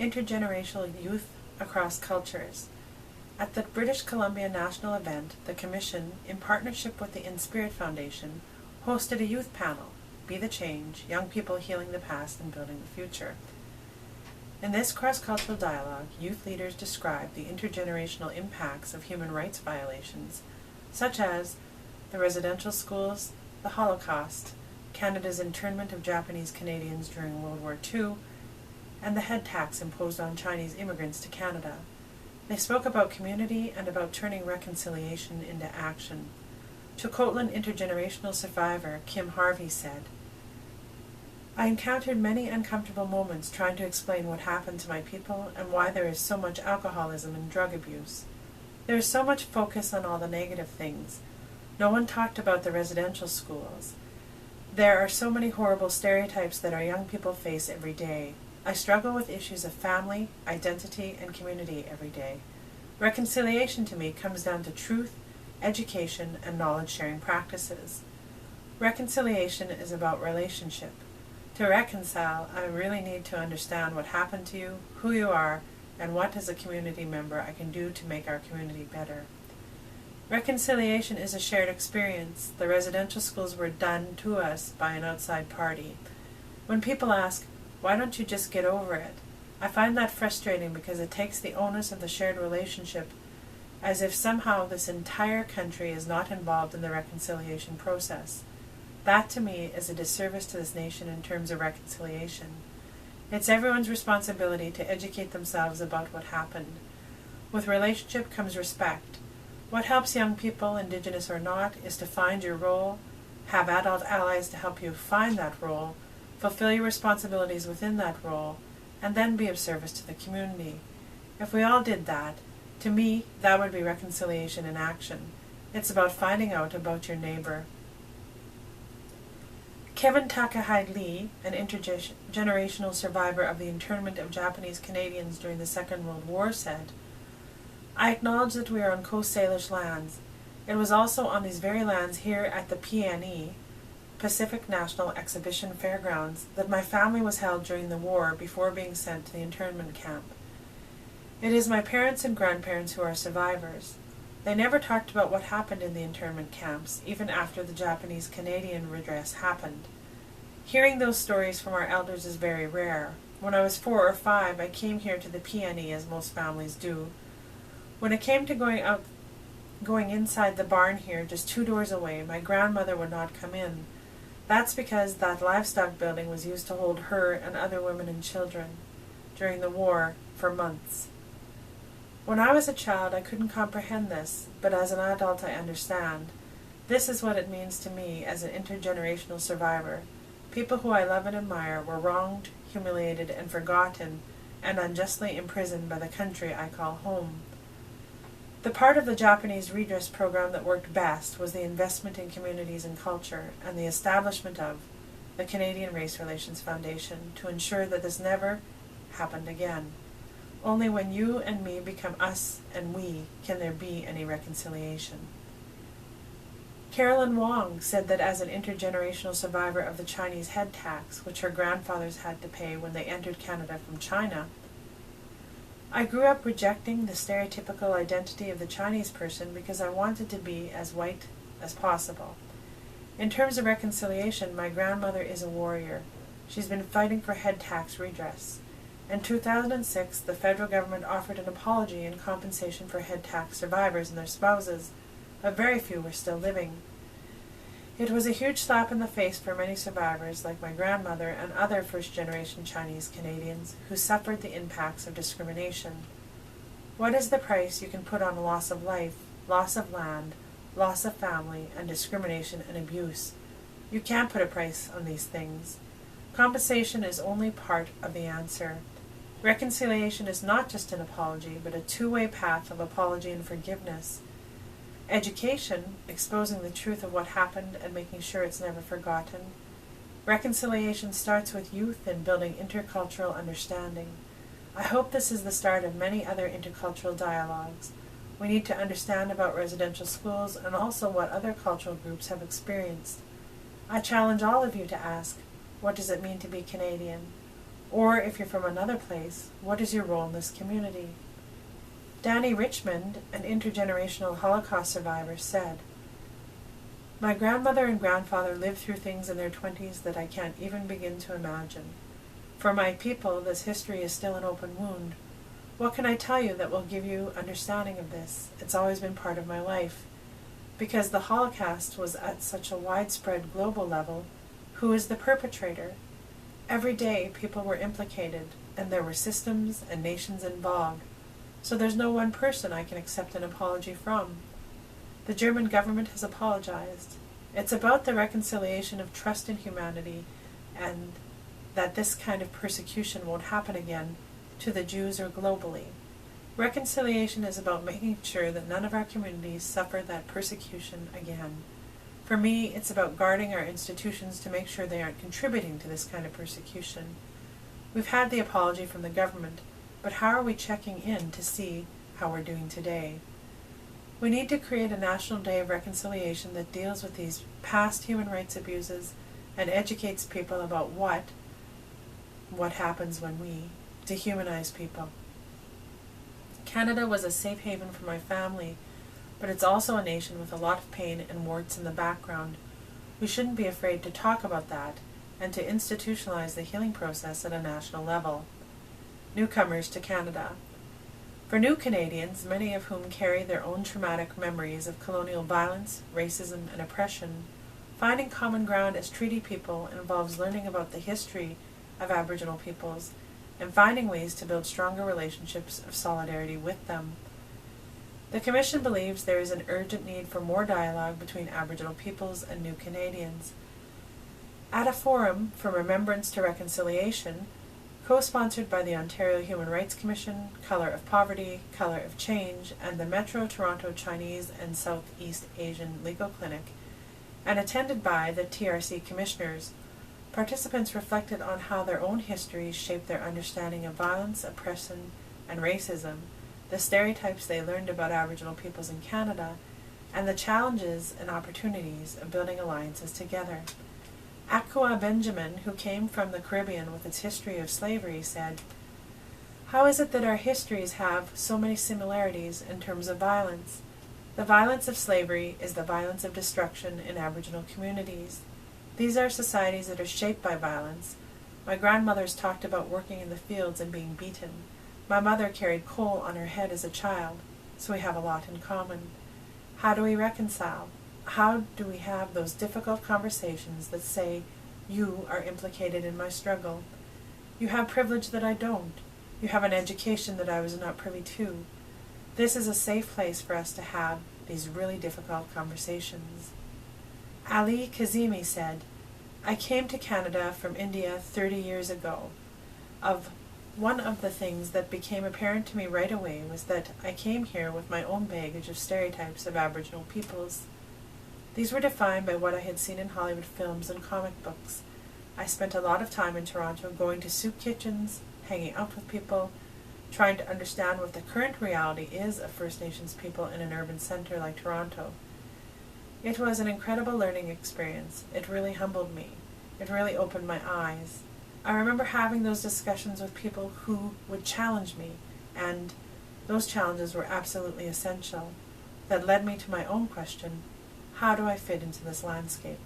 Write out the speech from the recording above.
Intergenerational Youth Across Cultures. At the British Columbia National event, the Commission, in partnership with the In-Spirit Foundation, hosted a youth panel, Be the Change, Young People Healing the Past and Building the Future. In this cross-cultural dialogue, youth leaders described the intergenerational impacts of human rights violations, such as the residential schools, the Holocaust, Canada's internment of Japanese Canadians during World War II, and the head tax imposed on Chinese immigrants to Canada. They spoke about community and about turning reconciliation into action. To Coatland intergenerational survivor Kim Harvey said, "I encountered many uncomfortable moments trying to explain what happened to my people and why there is so much alcoholism and drug abuse. There is so much focus on all the negative things. No one talked about the residential schools. There are so many horrible stereotypes that our young people face every day. I struggle with issues of family, identity, and community every day. Reconciliation to me comes down to truth, education, and knowledge-sharing practices. Reconciliation is about relationship. To reconcile, I really need to understand what happened to you, who you are, and what as a community member I can do to make our community better. Reconciliation is a shared experience. The residential schools were done to us by an outside party. When people ask, why don't you just get over it? I find that frustrating because it takes the onus of the shared relationship as if somehow this entire country is not involved in the reconciliation process. That to me is a disservice to this nation in terms of reconciliation. It's everyone's responsibility to educate themselves about what happened. With relationship comes respect. What helps young people, Indigenous or not, is to find your role, have adult allies to help you find that role, fulfill your responsibilities within that role, and then be of service to the community. If we all did that, to me, that would be reconciliation in action. It's about finding out about your neighbor. Kevin Takahide Lee, an intergenerational survivor of the internment of Japanese Canadians during the Second World War, said, I acknowledge that we are on Coast Salish lands. It was also on these very lands here at the PNE, Pacific National Exhibition Fairgrounds, that my family was held during the war before being sent to the internment camp. It is my parents and grandparents who are survivors. They never talked about what happened in the internment camps, even after the Japanese-Canadian redress happened. Hearing those stories from our elders is very rare. When I was 4 or 5, I came here to the PNE, as most families do. When it came to going inside the barn here, just 2 doors away, my grandmother would not come in. That's because that livestock building was used to hold her and other women and children during the war for months. When I was a child, I couldn't comprehend this, but as an adult I understand. This is what it means to me as an intergenerational survivor. People who I love and admire were wronged, humiliated, and forgotten, and unjustly imprisoned by the country I call home. The part of the Japanese redress program that worked best was the investment in communities and culture, and the establishment of the Canadian Race Relations Foundation to ensure that this never happened again. Only when you and me become us and we can there be any reconciliation. Carolyn Wong said that as an intergenerational survivor of the Chinese head tax, which her grandfathers had to pay when they entered Canada from China, I grew up rejecting the stereotypical identity of the Chinese person because I wanted to be as white as possible. In terms of reconciliation, my grandmother is a warrior. She's been fighting for head tax redress. In 2006, the federal government offered an apology and compensation for head tax survivors and their spouses, but very few were still living. It was a huge slap in the face for many survivors, like my grandmother and other first-generation Chinese Canadians who suffered the impacts of discrimination. What is the price you can put on loss of life, loss of land, loss of family, and discrimination and abuse? You can't put a price on these things. Compensation is only part of the answer. Reconciliation is not just an apology, but a two-way path of apology and forgiveness. Education, exposing the truth of what happened and making sure it's never forgotten. Reconciliation starts with youth and building intercultural understanding. I hope this is the start of many other intercultural dialogues. We need to understand about residential schools and also what other cultural groups have experienced. I challenge all of you to ask, what does it mean to be Canadian? Or if you're from another place, what is your role in this community? Danny Richmond, an intergenerational Holocaust survivor, said, "My grandmother and grandfather lived through things in their 20s that I can't even begin to imagine. For my people, this history is still an open wound. What can I tell you that will give you understanding of this? It's always been part of my life. Because the Holocaust was at such a widespread global level, who is the perpetrator? Every day people were implicated, and there were systems and nations involved. So there's no one person I can accept an apology from. The German government has apologized. It's about the reconciliation of trust in humanity and that this kind of persecution won't happen again to the Jews or globally. Reconciliation is about making sure that none of our communities suffer that persecution again. For me, it's about guarding our institutions to make sure they aren't contributing to this kind of persecution. We've had the apology from the government, but how are we checking in to see how we're doing today? We need to create a national day of reconciliation that deals with these past human rights abuses and educates people about what happens when we dehumanize people. Canada was a safe haven for my family, but it's also a nation with a lot of pain and warts in the background. We shouldn't be afraid to talk about that and to institutionalize the healing process at a national level. Newcomers to Canada. For new Canadians, many of whom carry their own traumatic memories of colonial violence, racism, and oppression, finding common ground as treaty people involves learning about the history of Aboriginal peoples and finding ways to build stronger relationships of solidarity with them. The Commission believes there is an urgent need for more dialogue between Aboriginal peoples and new Canadians. At a forum from Remembrance to Reconciliation, co-sponsored by the Ontario Human Rights Commission, Colour of Poverty, Colour of Change, and the Metro Toronto Chinese and Southeast Asian Legal Clinic, and attended by the TRC commissioners, participants reflected on how their own histories shape their understanding of violence, oppression, and racism, the stereotypes they learned about Aboriginal peoples in Canada, and the challenges and opportunities of building alliances together. Akua Benjamin, who came from the Caribbean with its history of slavery, said, "How is it that our histories have so many similarities in terms of violence? The violence of slavery is the violence of destruction in Aboriginal communities. These are societies that are shaped by violence. My grandmothers talked about working in the fields and being beaten. My mother carried coal on her head as a child, so we have a lot in common. How do we reconcile? How do we have those difficult conversations that say, you are implicated in my struggle? You have privilege that I don't. You have an education that I was not privy to. This is a safe place for us to have these really difficult conversations." Ali Kazemi said, "I came to Canada from India 30 years ago. One of the things that became apparent to me right away was that I came here with my own baggage of stereotypes of Aboriginal peoples. These were defined by what I had seen in Hollywood films and comic books. I spent a lot of time in Toronto going to soup kitchens, hanging out with people, trying to understand what the current reality is of First Nations people in an urban center like Toronto. It was an incredible learning experience. It really humbled me. It really opened my eyes. I remember having those discussions with people who would challenge me, and those challenges were absolutely essential. That led me to my own question, how do I fit into this landscape?"